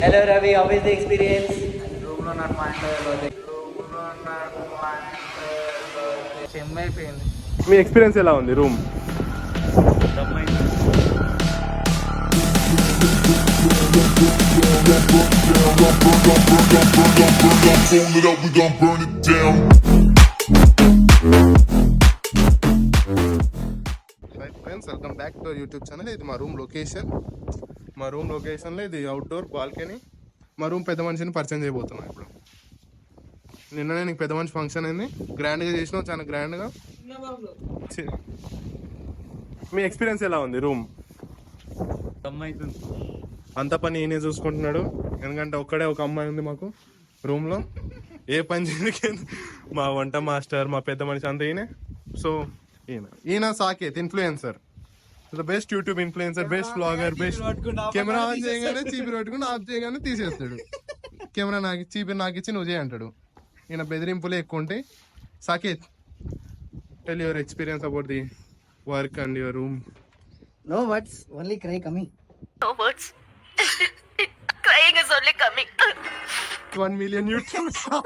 Hello Ravi, how is the experience? రూమ్లో నాకు మా రూమ్లో నాకు మా చెమ్ అయిపోయింది. మీ ఎక్స్పీరియన్స్ ఎలా ఉంది room? Friends, welcome back to YouTube channel. ఇది మా రూమ్ లొకేషన్లో ఇది అవుట్డోర్ బాల్కనీ. మా రూమ్ పెద్ద మనిషిని పరిచయం చేయబోతున్నాం ఇప్పుడు. నిన్ననే నీకు పెద్ద మనిషి ఫంక్షన్ అయింది, గ్రాండ్గా చేసినావు, చాలా గ్రాండ్గా. మీ ఎక్స్పీరియన్స్ ఎలా ఉంది రూమ్? అంత పని ఈయనే చూసుకుంటున్నాడు, ఎందుకంటే ఒక్కడే ఒక అమ్మాయి ఉంది మాకు రూమ్లో. ఏ పని చేయడానికి మా వంట మాస్టర్, మా పెద్ద మనిషి అంతా ఈయనే. సో ఈయన Saket influencer, the best YouTube influencer, best blogger, best. Camera on చేయగానే చీపి పెట్టుకుని ఆఫ్ చేయగానే తీసేస్తాడు. కెమెరా నాకు చీపి నాకు ఇచ్చి నువ్వు చేయి అంటాడు. ఈయన బెదిరింపులే ఎక్కువ ఉంటాయి. Saket, tell your experience about the work and your room. No words, only cry coming. No words. Crying is only coming. 1 million YouTube star.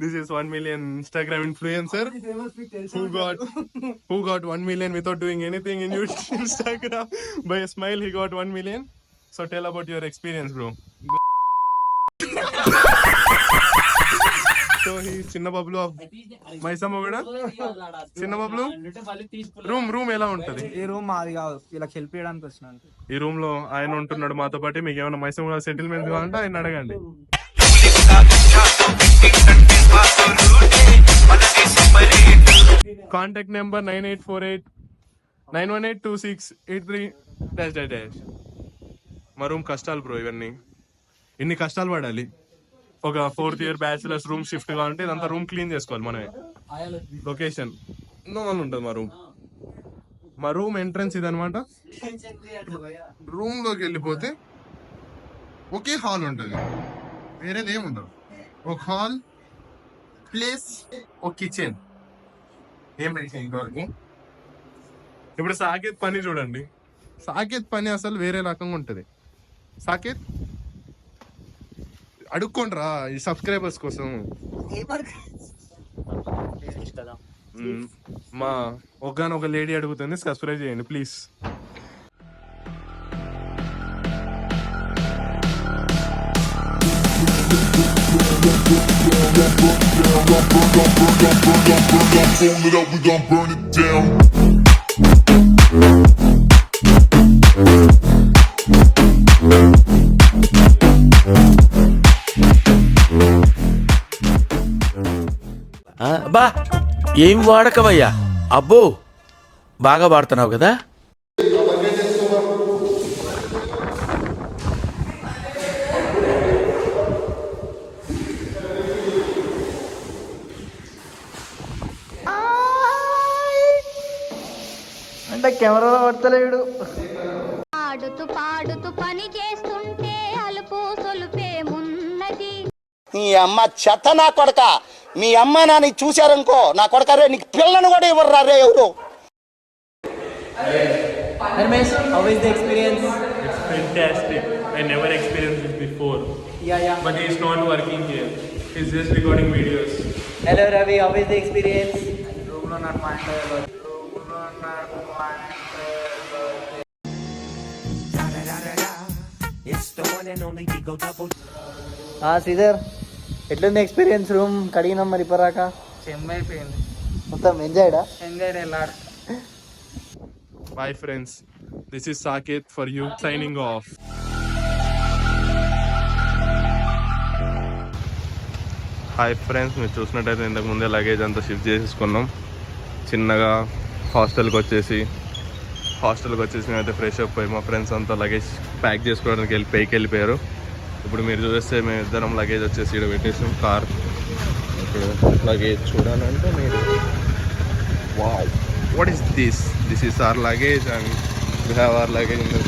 This is 1 million Instagram influencer who got 1 million without doing anything in YouTube Instagram. By a smile he got 1 million. So tell about your experience, bro. So ఈ చిన్న బబ్లు మైసమ్మ కూడా. చిన్న Bablu, room ఎలా ఉంటది? ఈ room మాది కాదు, వీళ్ళకి హెల్ప్ చేయడానికి వచ్చినాను. ఈ రూమ్ లో ఆయన ఉంటున్నాడు మాతో పాటు. మీకు ఏమైనా మైసమ్మ కూడా సెటిల్మెంట్ కావాలంటే ఆయన అడగండి. Contact number 984891826838. మా రూమ్ కష్టాలు బ్రో, ఇవన్నీ ఇన్ని కష్టాలు పడాలి. ఒక 4th year bachelors room shift కావాలంటే ఇదంతా రూమ్ క్లీన్ చేసుకోవాలి మనమే. లొకేషన్ ఉంటుంది మా రూమ్ ఎంట్రన్స్ ఇదనమాట. రూమ్ లోకి వెళ్ళిపోతే ఒకే హాల్ ఉంటుంది, వేరేది ఏముండదు. ఒక హాల్ ప్లేస్, ఒక కిచెన్, ఏం ఇంతవరకు. ఇప్పుడు సాకేత్ పని చూడండి. సాకేత్ పని అసలు వేరే రకంగా ఉంటుంది. సాకేత్ అడుక్కోండిరా ఈ సబ్స్క్రైబర్స్ కోసం. మా ఒక లేడీ అడుగుతుంది, సబ్స్క్రైబ్ చేయండి ప్లీజ్. బా ఏం వాడకవయ్యా, అబ్బో బాగా వాడుతున్నావు కదా. అంటే కెమెరాలో పడతలేడు. పాడుతూ పాడుతూ పని చేస్తుంటే అలుపు సొలుపేమున్నది. నీ అమ్మ చెత్త నా కొడక, మీ అమ్మ నాని చూశారనుకో నా కొడక రే, నీకు పిల్లను కూడా ఇవ్వరు రే ఎవరు. Hermes, how is the experience? It's fantastic. I never experienced it before. Yeah. But he's not working here. He's just recording videos. Hello Ravi, how is the experience? రూమ్లో నాకు మా శ్రీధర్, ఎట్లుంది ఎక్స్పీరియన్స్? రూమ్ కడిగినాం మరి ఇప్పరాక. చెమ్ అయిపోయింది మొత్తం ఎంజాయ్డా? ఎంజాయ్ వెళ్ళాడు. Bye friends. This is Saket for you signing off. Hi friends, మీరు చూసినట్టయితే ఇంతకు ముందే లగేజ్ అంతా షిఫ్ట్ చేసేసుకున్నాం. చిన్నగా హాస్టల్కి వచ్చేసి మేమైతే ఫ్రెష్ అప్ అయ్యి మా ఫ్రెండ్స్ అంతా లగేజ్ ప్యాక్ చేసుకోవడానికి పైకి వెళ్ళిపోయారు. ఇప్పుడు మీరు చూస్తే మేము ఇద్దరం లగేజ్ వచ్చేసి ఇక్కడ పెట్టేసాం కార్. ఇప్పుడు లగేజ్ చూడాలంటే మీరు wow, what is this? This is our luggage and we have our luggage in the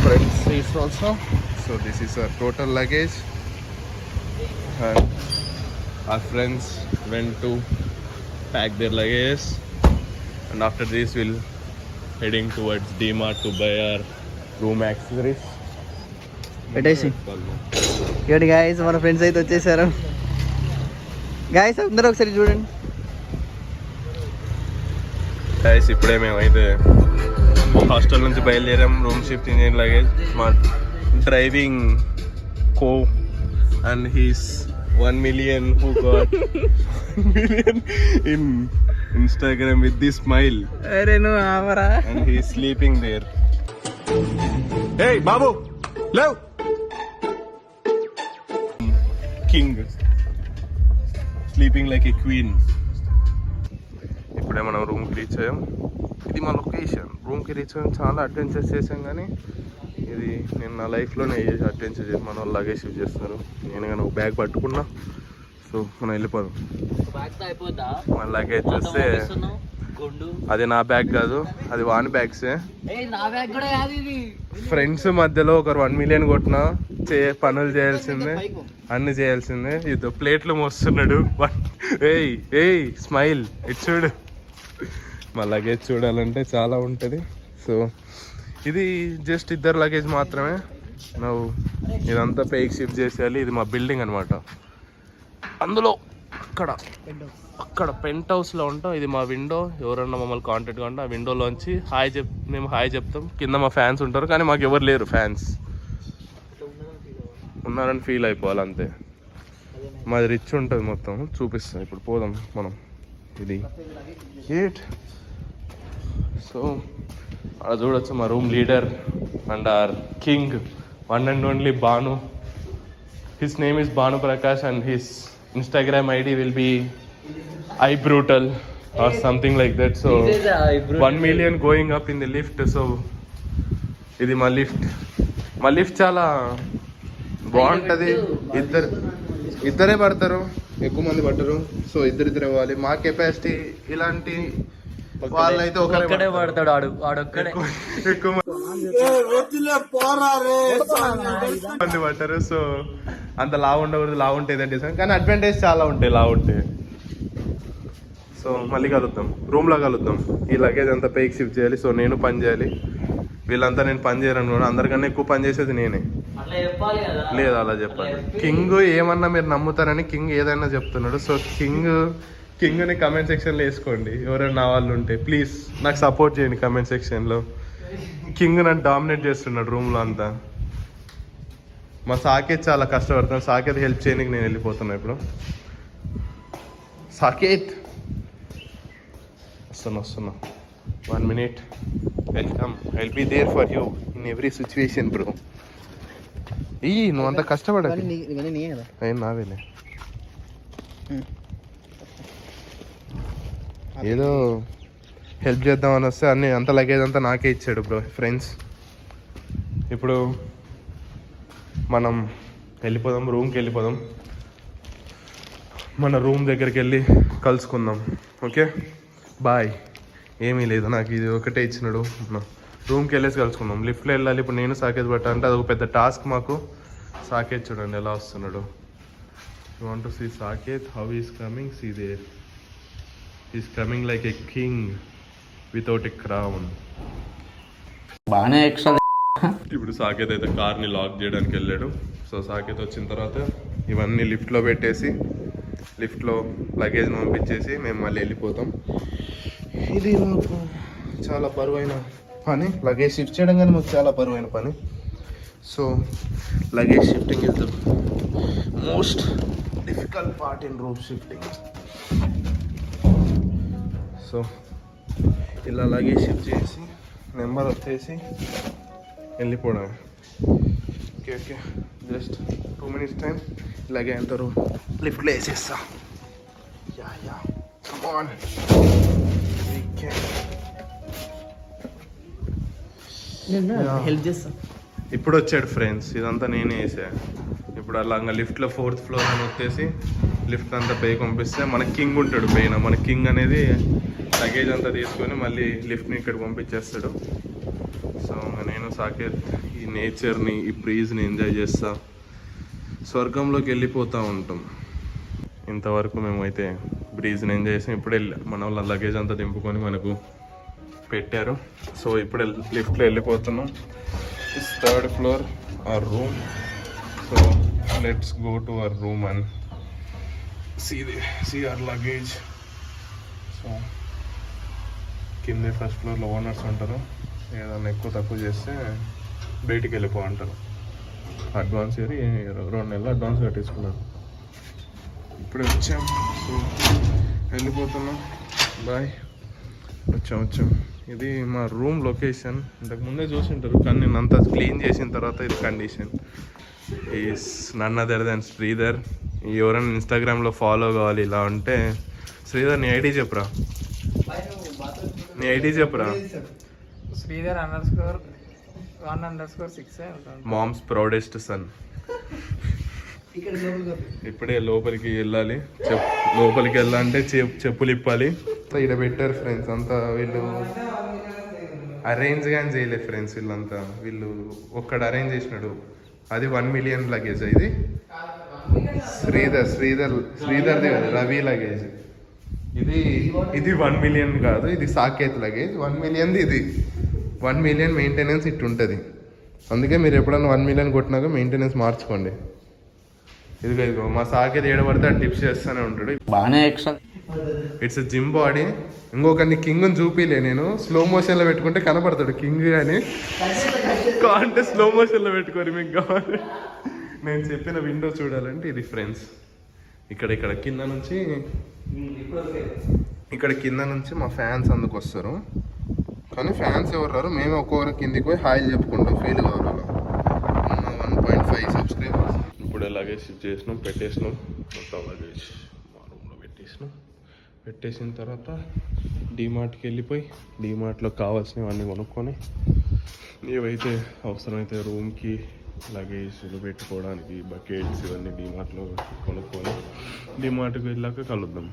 front seats also. So this is our total luggage and our friends went to pack their luggage and after this we'll heading towards D-Mart to buy our room accessories. పెట్టేసి ఇక్కడ guys మన friends అయితే వచ్చేసారు. Guys అందరూ ఒకసారి చూడండి. Guys ఇప్పుడే మేమైతే హాస్టల్ నుంచి బయలుదేరాం. రూమ్ షిఫ్టింగ్ చేయడం లగేజ్. మా driving co and he's 1 million who got 1 million in Instagram with this smile. అరే నువ్వు Awara. And he is sleeping there. Hey babu, lev. King sleeping like a queen. ఇప్పుడే మనం రూమ్కి రీచ్ అయ్యాం. ఇది మా లొకేషన్. రూమ్కి రీచ్ అయ్యాం. చాలా అడ్వెంచర్స్ చేసాం, కానీ ఇది నేను నా లైఫ్లోనే అడ్వెంచర్ చేసి మన వాళ్ళు లగేజ్ షిఫ్ట్ చేస్తున్నారు. నేను కానీ ఒక బ్యాగ్ పట్టుకున్నా. సో మనం వెళ్ళిపోదాం. మన లగేజ్ చూస్తే అది నా బ్యాగ్ కాదు, అది వాని బ్యాగ్సే. ఫ్రెండ్స్ మధ్యలో ఒకరు 1 million కొట్టినా పనులు చేయాల్సిందే, అన్ని చేయాల్సిందే. ఇది ప్లేట్లు మోస్తున్నాడు. ఏయ్ స్మైల్ ఇటు చూడు. మా లగేజ్ చూడాలంటే చాలా ఉంటుంది. సో ఇది జస్ట్ 2 లగేజ్ మాత్రమే. నువ్వు ఇదంతా పైకి షిఫ్ట్ చేసేయాలి. ఇది మా బిల్డింగ్ అనమాట. అందులో అక్కడ పెంట్ హౌస్లో ఉంటాం. ఇది మా విండో. ఎవరన్నా మమ్మల్ని కాంటాక్ట్ కంటే ఆ విండోలోంచి మేము హాయ్ చెప్తాం. కింద మా ఫ్యాన్స్ ఉంటారు, కానీ మాకు ఎవరు లేరు. ఫ్యాన్స్ ఉన్నారని ఫీల్ అయిపోవాలి అంతే. మాది రిచ్ ఉంటుంది మొత్తం. చూపిస్తాం ఇప్పుడు. పోదాం మనం. ఇది గేట్. సో అలా చూడొచ్చు మా room leader and our king, one and only Bhanu. His name is Bhanu Prakash and his Instagram ID will be iBrutal or something like that. So 1 million going up in the lift. So ఇది మా lift చాలా బాగుంటుంది. ఇద్దరే పడతారు, ఎక్కువ మంది పడతారు. So ఇద్దరిద్దరే పోవాలి. మా కెపాసిటీ ఇలాంటి వాళ్ళైతే ఒకడే పడతాడు. ఆడొక్కడే ఎక్కువ మంది పడతారు. సో అంత లావు ఉండకూడదు. లావు ఉంటే ఏదంటే కానీ అడ్వాంటేజ్ చాలా ఉంటాయి లావు ఉంటే. సో మళ్ళీ కలుద్దాం, రూమ్లో కలుద్దాం. ఈ లగేజ్ అంతా పైకి షిఫ్ట్ చేయాలి. సో నేను పని చేయాలి. వీళ్ళంతా నేను పని చేయను కూడా. అందరికన్నా ఎక్కువ పని చేసేది నేనే. లేదు అలా చెప్పాలి. కింగ్ ఏమన్నా మీరు నమ్ముతారని కింగ్ ఏదైనా చెప్తున్నాడు. సో కింగ్ని కమెంట్ సెక్షన్లో వేసుకోండి. ఎవరైనా నా వాళ్ళు ఉంటే ప్లీజ్ నాకు సపోర్ట్ చేయండి కమెంట్ సెక్షన్లో. కింగ్ నన్ను డామినేట్ చేస్తున్నాడు రూమ్లో అంతా. మా సాకేత్ చాలా కష్టపడుతున్నాడు. సాకేత్ హెల్ప్ చేయడానికి నేను వెళ్ళిపోతున్నా ఇప్పుడు. సాకేత్ వస్తున్నా 1 minute. Welcome. I'll be there for you in every situation bro. నువ్వు అంత కష్టపడాలి. నావేలే. ఏదో హెల్ప్ చేద్దామని వస్తే అంత లగేజ్ అంతా నాకే ఇచ్చాడు బ్రో. ఫ్రెండ్స్ ఇప్పుడు మనం వెళ్ళిపోదాం, రూమ్కి వెళ్ళిపోదాం. మన రూమ్ దగ్గరికి వెళ్ళి కలుసుకుందాం. Okay bye. ఏమీ లేదు, నాకు ఇది ఒకటే ఇచ్చినాడు. రూమ్కి వెళ్ళేసి కలుసుకుందాం. లిఫ్ట్లో వెళ్ళాలి ఇప్పుడు. నేను సాకేత్ పట్టా అంటే అదొక పెద్ద టాస్క్ మాకు. సాకేత్ చూడండి ఎలా వస్తున్నాడు. You want to see Saket how is coming. See there is coming like a king without a crown. బాగానే ఎక్స్ట్రా. ఇప్పుడు సాకేత్ అయితే కార్ని లాక్ చేయడానికి వెళ్ళాడు. సో సాకేత్ వచ్చిన తర్వాత ఇవన్నీ లిఫ్ట్లో పెట్టేసి లిఫ్ట్లో లగేజ్ పంపించేసి మేము మళ్ళీ వెళ్ళిపోతాం. ఇది మాకు చాలా బరువైన పని. లగేజ్ షిఫ్ట్ చేయడం కానీ మాకు చాలా బరువైన పని. So luggage shifting is the most difficult part in room shifting. So ఇలా లగేజ్ షిఫ్ట్ చేసి నెంబర్ వచ్చేసి వెళ్ళిపోవడం. Okay just 2 minutes time. ఇలాగే అంటారు లిఫ్ట్లో వేసేస్తా. హెల్ప్ చేస్తా. ఇప్పుడు వచ్చాడు ఫ్రెండ్స్. ఇదంతా నేనే వేసా. ఇప్పుడు అలాగా లిఫ్ట్లో 4th floor అని వచ్చేసి లిఫ్ట్ అంతా పై పంపిస్తే మన కింగ్ ఉంటాడు పైన. మన కింగ్ అనేది లగేజ్ అంతా తీసుకొని మళ్ళీ లిఫ్ట్ని ఇక్కడికి పంపించేస్తాడు. సో నేను సాకేత్ ఈ నేచర్ని, ఈ బ్రీజ్ని ఎంజాయ్ చేస్తా స్వర్గంలోకి వెళ్ళిపోతూ ఉంటాం. ఇంతవరకు మేమైతే బ్రీజ్ని ఎంజాయ్ చేసాం. ఇప్పుడే మన వాళ్ళ లగేజ్ అంతా దింపుకొని మనకు పెట్టారు. సో ఇప్పుడే లిఫ్ట్లో వెళ్ళిపోతున్నాం. 3rd floor our room. So let's go to our room and see our luggage. So కిందే ఫస్ట్ ఫ్లోర్లో ఓనర్స్ ఉంటారు. ఏదైనా ఎక్కువ తక్కువ చేస్తే బయటికి వెళ్ళిపో అంటారు. అడ్వాన్స్ 2 నెలలు అడ్వాన్స్ కట్టేసుకున్నాను. ఇప్పుడే వచ్చాం. సో వెళ్ళిపోతున్నాం. బాయ్. వచ్చాం. ఇది మా రూమ్ లొకేషన్. ఇంతకు ముందే చూసింటారు, కానీ నేను అంతా క్లీన్ చేసిన తర్వాత ఇది condition. Is none other than Sridhar. ఎవరైనా ఇన్స్టాగ్రామ్లో ఫాలో కావాలి ఇలా ఉంటే, శ్రీధర్ నీ ఐడి చెప్పురా. Sridhar _1_6 mom's proudest son. ఇప్పుడే లోపలికి వెళ్ళాలి. లోపలికి వెళ్ళాలంటే చెప్పులు ఇప్పాలి. ఇక్కడ పెట్టారు ఫ్రెండ్స్ అంతా. వీళ్ళు అరేంజ్ కానీ చేయలేదు ఫ్రెండ్స్. వీళ్ళు ఒక్కడు అరేంజ్ చేసినాడు. అది 1 million లగేజ్. ఇది శ్రీధర్ది కదా, రవి లగేజ్. ఇది 1 million కాదు, ఇది సాకేత్ లగేజ్. 1 million ఇది. 1 million మెయింటెనెన్స్ ఇట్టు ఉంటుంది. అందుకే మీరు ఎప్పుడన్నా 1 million కొట్టినాక మెయింటెనెన్స్ మార్చుకోండి. ఇదిగో మా సాకేత్ ఏడబడితే ఆ టిప్స్ చేస్తూనే ఉంటాడు. బాగానే ఎక్స్ట్రా. It's gym body. ఇంకొకరిని కింగ్ని చూపిలే నేను. స్లో మోషన్లో పెట్టుకుంటే కనపడతాడు కింగ్ అని. అంటే స్లో మోషన్లో పెట్టుకోరు మీకు కావాలి. నేను చెప్పిన విండో చూడాలంటే ఇది ఫ్రెండ్స్. ఇక్కడ కింద నుంచి మా ఫ్యాన్స్ అందుకు వస్తారు. కానీ ఫ్యాన్స్ ఎవరు రారు. మేము ఒక్కొక్కరు కిందికి పోయి హాయిలు చెప్పుకుంటాం. ఫీల్ కావాలి. 1.5 సబ్స్క్రైబర్స్. ఇప్పుడు లగేజ్ షిఫ్ట్ చేసినాం, పెట్టేసినాం. మొత్తం లగేజ్ మా రూమ్లో పెట్టేసిన తర్వాత డీమార్ట్కి వెళ్ళిపోయి డీమార్ట్లో కావాల్సినవన్నీ కొనుక్కొని, ఏవైతే అవసరమైతే రూమ్కి లగేజ్లు పెట్టుకోవడానికి బకెట్స్ ఇవన్నీ డీమార్ట్లో కొనుక్కొని డీమార్ట్కి వెళ్ళాక కలుద్దాం.